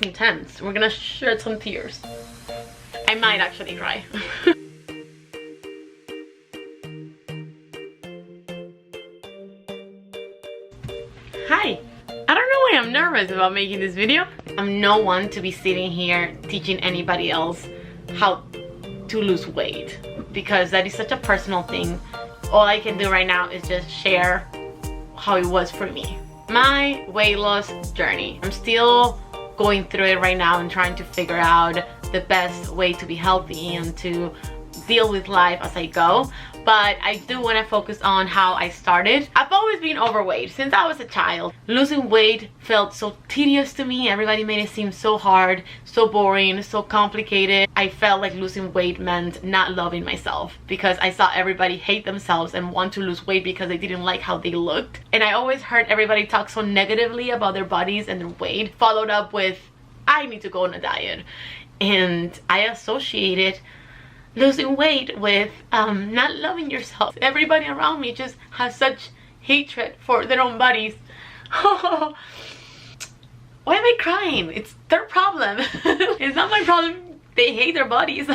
is intense. We're gonna shed some tears. I might actually cry. Hi. I don't know why I'm nervous about making this video. I'm no one to be sitting here teaching anybody else how to lose weight, because that is such a personal thing. All I can do right now is just share how it was for me. My weight loss journey. I'm still going through it right now and trying to figure out the best way to be healthy and to deal with life as I go. But I do want to focus on how I started. I've always been overweight since I was a child. Losing weight felt so tedious to me. Everybody made it seem so hard, so boring, so complicated. I felt like losing weight meant not loving myself, because I saw everybody hate themselves and want to lose weight because they didn't like how they looked. And I always heard everybody talk so negatively about their bodies and their weight, followed up with, I need to go on a diet. And I associated losing weight with not loving yourself. Everybody around me just has such hatred for their own bodies. Why am I crying? It's their problem. It's not my problem. They hate their bodies.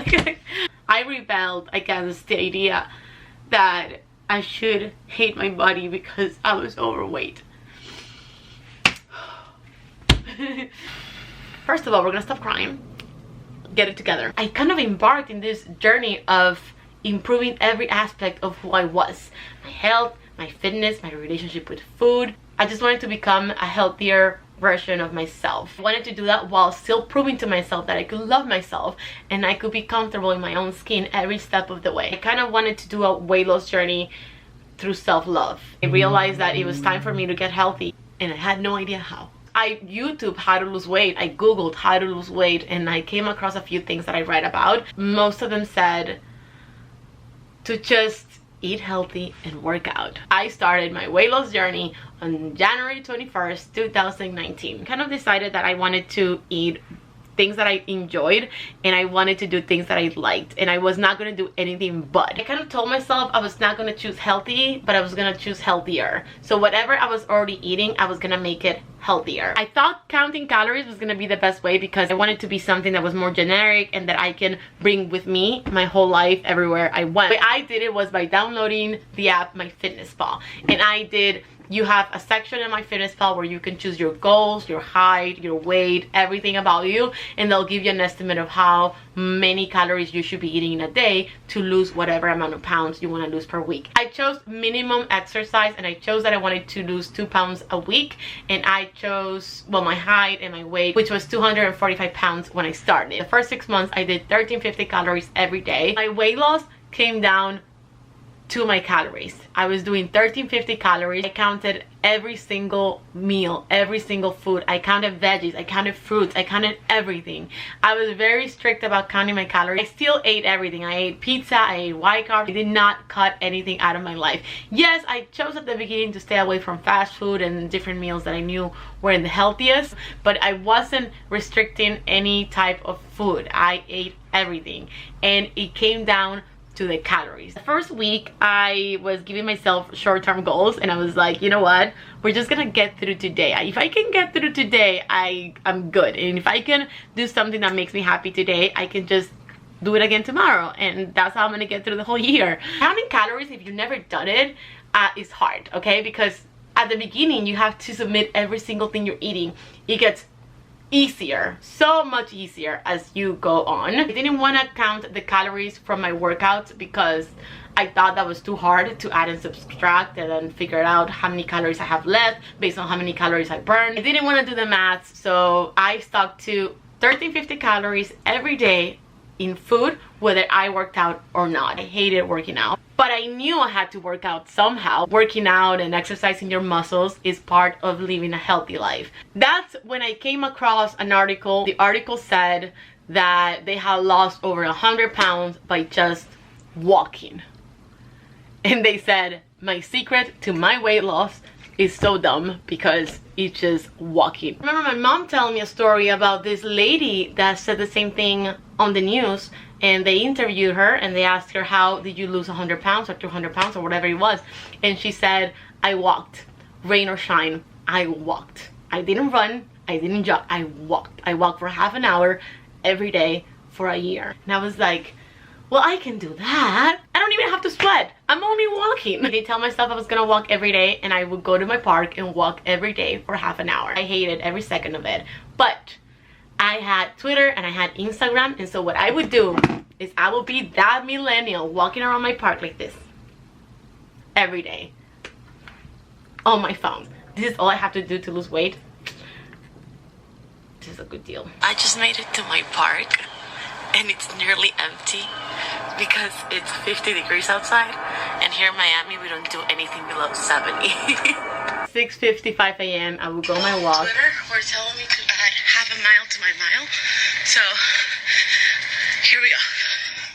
I rebelled against the idea that I should hate my body because I was overweight. First of all, we're gonna stop crying. Get it together. I kind of embarked in this journey of improving every aspect of who I was. My health, my fitness, my relationship with food. I just wanted to become a healthier version of myself. I wanted to do that while still proving to myself that I could love myself and I could be comfortable in my own skin every step of the way. I kind of wanted to do a weight loss journey through self-love. I realized that it was time for me to get healthy and I had no idea how. I YouTube how to lose weight. I googled how to lose weight and I came across a few things that I read about. Most of them said to just eat healthy and work out. I started my weight loss journey on January 21st, 2019. Kind of decided that I wanted to eat things that I enjoyed and I wanted to do things that I liked, and I was not going to do anything but. I kind of told myself I was not going to choose healthy, but I was going to choose healthier. So whatever I was already eating, I was going to make it healthier. I thought counting calories was going to be the best way because I wanted to be something that was more generic and that I can bring with me my whole life everywhere I went. The way I did it was by downloading the app MyFitnessPal, and you have a section in MyFitnessPal where you can choose your goals, your height, your weight, everything about you, and they'll give you an estimate of how many calories you should be eating in a day to lose whatever amount of pounds you want to lose per week. I chose minimum exercise, and I chose that I wanted to lose 2 pounds a week, and I chose, well, my height and my weight, which was 245 pounds when I started. The first 6 months I did 1350 calories every day. My weight loss came down to my calories. I was doing 1350 calories. I counted every single meal, every single food. I counted veggies, I counted fruits, I counted everything. I was very strict about counting my calories. I still ate everything. I ate pizza, I ate white carbs. I did not cut anything out of my life. Yes, I chose at the beginning to stay away from fast food and different meals that I knew weren't the healthiest, but I wasn't restricting any type of food. I ate everything, and it came down to the calories. The first week I was giving myself short-term goals, and I was like, you know what, we're just gonna get through today. If I can get through today, I'm good, and if I can do something that makes me happy today, I can just do it again tomorrow, and that's how I'm gonna get through the whole year. Counting calories, if you've never done it, is hard, okay? Because at the beginning you have to submit every single thing you're eating. It gets easier, so much easier as you go on. I didn't want to count the calories from my workouts because I thought that was too hard to add and subtract and then figure out how many calories I have left based on how many calories I burned. I didn't want to do the math, so I stuck to 1350 calories every day in food, whether I worked out or not. I hated working out, but I knew I had to work out somehow. Working out and exercising your muscles is part of living a healthy life. That's when I came across an article. The article said that they had lost over 100 pounds by just walking. And they said, my secret to my weight loss is so dumb because it's just walking. I remember my mom telling me a story about this lady that said the same thing on the news, and they interviewed her and they asked her, how did you lose 100 pounds or 200 pounds or whatever it was? And she said, I walked, rain or shine, I walked. I didn't run, I didn't jog, I walked. I walked for half an hour every day for a year. And I was like, well, I can do that. I don't even have to sweat. I'm only walking. I tell myself I was gonna walk every day, and I would go to my park and walk every day for half an hour. I hated every second of it. But I had Twitter and I had Instagram, and so what I would do is I would be that millennial walking around my park like this every day on my phone. This is all I have to do to lose weight. This is a good deal. I just made it to my park and it's nearly empty because it's 50 degrees outside, and here in Miami we don't do anything below 70. 6:55 a.m. I will go my walk. Twitter were telling me to add half a mile to my mile, so here we go.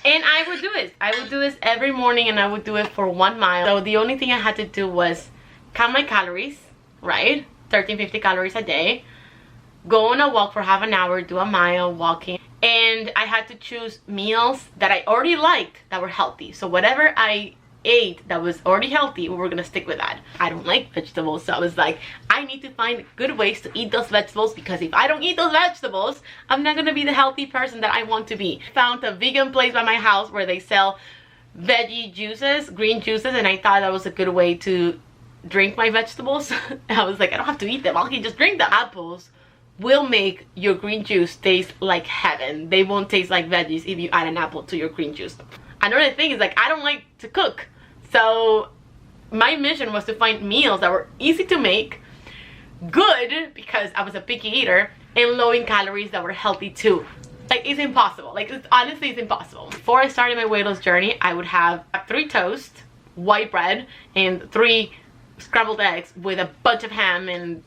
And I would do it. I would do this every morning, and I would do it for 1 mile. So the only thing I had to do was count my calories, right? 1350 calories a day. Go on a walk for half an hour, do a mile walking. And I had to choose meals that I already liked that were healthy. So whatever I ate that was already healthy, we were gonna stick with that. I don't like vegetables, so I was like, I need to find good ways to eat those vegetables, because if I don't eat those vegetables, I'm not gonna be the healthy person that I want to be. Found a vegan place by my house where they sell veggie juices, green juices, and I thought that was a good way to drink my vegetables. I was like, I don't have to eat them, I can just drink them. Apples will make your green juice taste like heaven. They won't taste like veggies if you add an apple to your green juice. Another thing is, like, I don't like to cook, so my mission was to find meals that were easy to make, good because I was a picky eater, and low in calories that were healthy too. Like, it's impossible. Like, honestly, it's impossible. Before I started my weight loss journey, I would have 3 toast, white bread, and 3 scrambled eggs with a bunch of ham and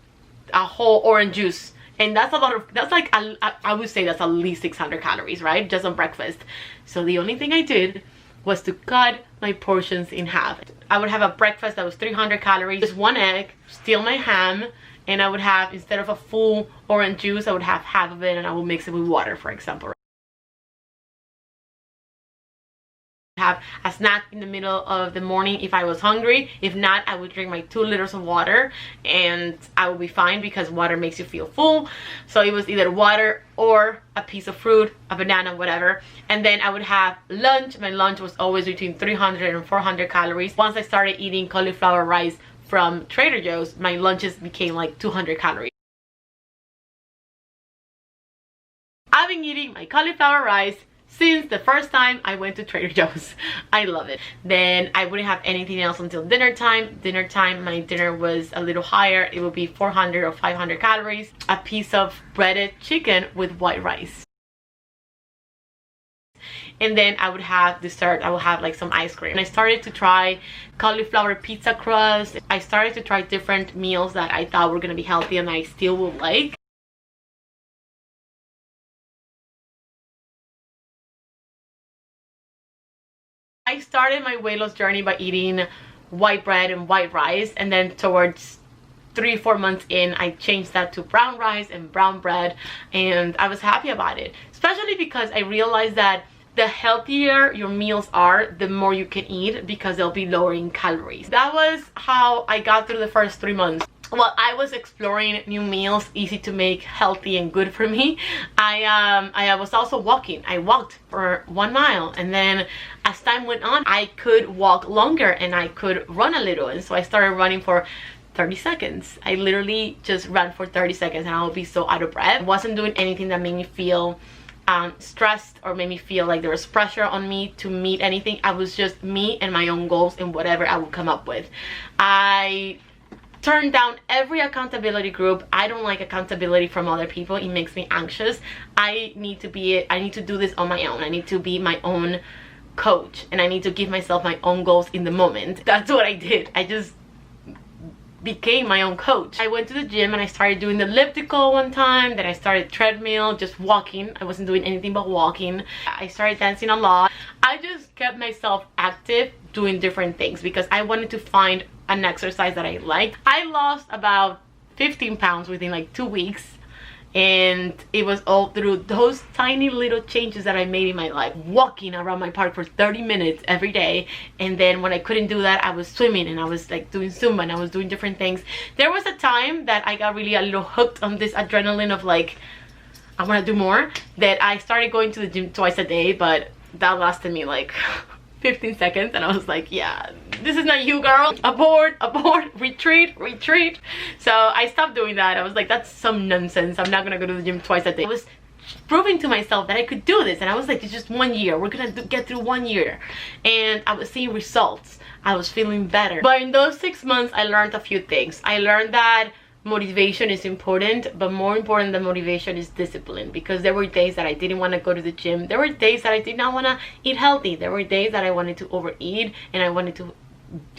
a whole orange juice. And that's a lot of, that's like, I would say that's at least 600 calories, right? Just on breakfast. So the only thing I did was to cut my portions in half. I would have a breakfast that was 300 calories, just 1 egg, steal my ham, and I would have, instead of a full orange juice, I would have half of it, and I would mix it with water, for example. Have a snack in the middle of the morning if I was hungry. If not, I would drink my 2 liters of water and I would be fine, because water makes you feel full. So it was either water or a piece of fruit, a banana, whatever. And then I would have lunch. My lunch was always between 300 and 400 calories. Once I started eating cauliflower rice from Trader Joe's, my lunches became like 200 calories. I've been eating my cauliflower rice since the first time I went to Trader Joe's. I love it. Then I wouldn't have anything else until dinner time. Dinner time, my dinner was a little higher. It would be 400 or 500 calories. A piece of breaded chicken with white rice. And then I would have dessert. I would have like some ice cream. And I started to try cauliflower pizza crust. I started to try different meals that I thought were gonna be healthy and I still would like. I started my weight loss journey by eating white bread and white rice, and then towards 3-4 months in, I changed that to brown rice and brown bread, and I was happy about it, especially because I realized that the healthier your meals are, the more you can eat, because they'll be lower in calories. That was how I got through the first 3 months. While I was exploring new meals, easy to make, healthy and good for me, I was also walking. I walked for 1 mile, and then as time went on, I could walk longer and I could run a little, and so I started running for 30 seconds. I literally just ran for 30 seconds and I would be so out of breath. I wasn't doing anything that made me feel stressed or made me feel like there was pressure on me to meet anything. I was just me and my own goals and whatever I would come up with. I turned down every accountability group. I don't like accountability from other people. It makes me anxious. I need to do this on my own. I need to be my own coach, and I need to give myself my own goals in the moment. That's what I did. I just became my own coach. I went to the gym and I started doing the elliptical one time, then I started treadmill, just walking. I wasn't doing anything but walking. I started dancing a lot. I just kept myself active doing different things because I wanted to find an exercise that I liked. I lost about 15 pounds within like 2 weeks, And it was all through those tiny little changes that I made in my life. Walking around my park for 30 minutes every day. And then when I couldn't do that, I was swimming and I was like doing Zumba and I was doing different things. There was a time that I got really a little hooked on this adrenaline of like, I want to do more, that I started going to the gym twice a day, but that lasted me like 15 seconds and I was like, yeah, this is not you, girl. Abort, retreat. So I stopped doing that. I was like, that's some nonsense. I'm not gonna go to the gym twice a day. I was proving to myself that I could do this, and I was like, it's just 1 year. We're gonna get through 1 year. And I was seeing results. I was feeling better. But in those 6 months, I learned a few things. I learned that motivation is important, but more important than motivation is discipline, because there were days that I didn't want to go to the gym. There were days that I did not want to eat healthy. There were days that I wanted to overeat and I wanted to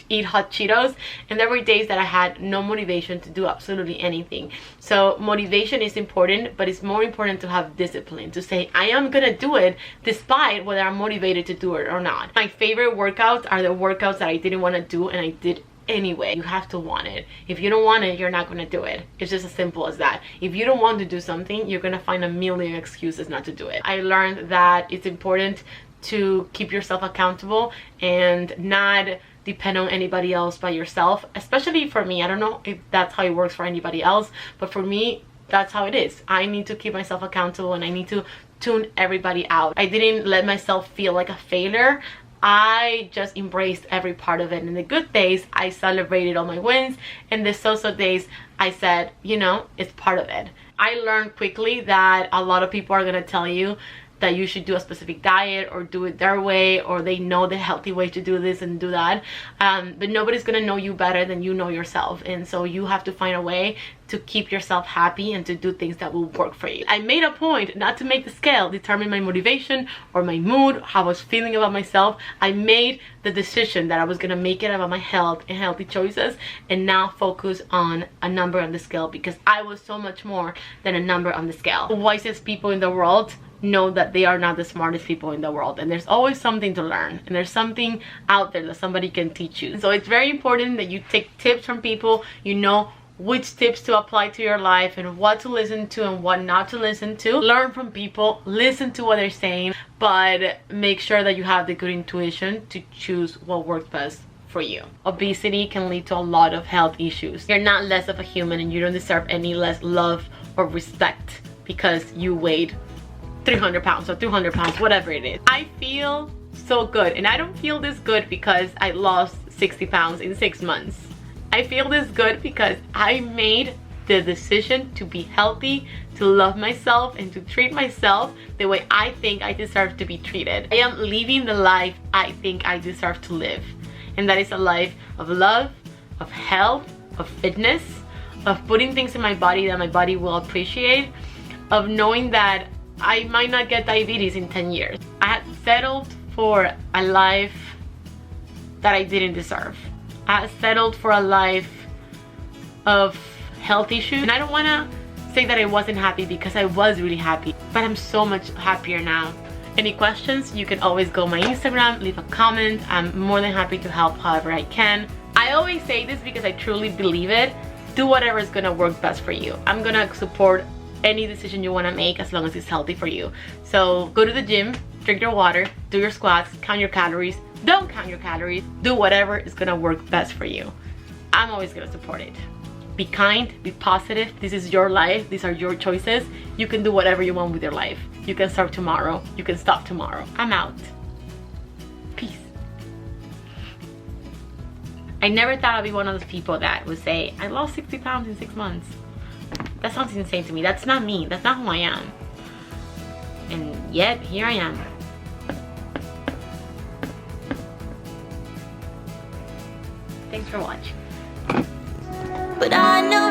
eat hot Cheetos, and there were days that I had no motivation to do absolutely anything. So motivation is important, but it's more important to have discipline, to say I am gonna do it despite whether I'm motivated to do it or not. My favorite workouts are the workouts that I didn't want to do and I did anyway. You have to want it. If you don't want it, you're not going to do it. It's just as simple as that. If you don't want to do something, you're going to find a million excuses not to do it. I learned that it's important to keep yourself accountable and not depend on anybody else by yourself, especially for me. I don't know if that's how it works for anybody else, but for me, that's how it is. I need to keep myself accountable and I need to tune everybody out. I didn't let myself feel like a failure. I just embraced every part of it. In the good days, I celebrated all my wins, and the so-so days, I said, you know, it's part of it. I learned quickly that a lot of people are gonna tell you that you should do a specific diet or do it their way, or they know the healthy way to do this and do that, but nobody's gonna know you better than you know yourself. And so you have to find a way to keep yourself happy and to do things that will work for you. I made a point not to make the scale determine my motivation or my mood, how I was feeling about myself. I made the decision that I was gonna make it about my health and healthy choices, and now focus on a number on the scale, because I was so much more than a number on the scale. The wisest people in the world know that they are not the smartest people in the world, and there's always something to learn, and there's something out there that somebody can teach you. So it's very important that you take tips from people, you know which tips to apply to your life and what to listen to and what not to listen to. Learn from people, listen to what they're saying, but make sure that you have the good intuition to choose what works best for you. Obesity can lead to a lot of health issues. You're not less of a human, and you don't deserve any less love or respect because you weighed 300 pounds or 200 pounds, whatever it is. I feel so good, and I don't feel this good because I lost 60 pounds in 6 months. I feel this good because I made the decision to be healthy, to love myself, and to treat myself the way I think I deserve to be treated. I am living the life I think I deserve to live, and that is a life of love, of health, of fitness, of putting things in my body that my body will appreciate, of knowing that I might not get diabetes in 10 years. I had settled for a life that I didn't deserve. I had settled for a life of health issues, and I don't want to say that I wasn't happy, because I was really happy, but I'm so much happier now. Any questions, you can always go on my Instagram, leave a comment. I'm more than happy to help however I can. I always say this because I truly believe it. Do whatever is gonna work best for you. I'm gonna support any decision you want to make as long as it's healthy for you. So go to the gym, drink your water, do your squats, count your calories, don't count your calories, do whatever is gonna work best for you. I'm always gonna support it. Be kind, be positive. This is your life, these are your choices. You can do whatever you want with your life. You can start tomorrow, you can stop tomorrow. I'm out. Peace. I never thought I'd be one of those people that would say, I lost 60 pounds in 6 months. That sounds insane to me. That's not me. That's not who I am. And yet, here I am. Thanks for watching. But I know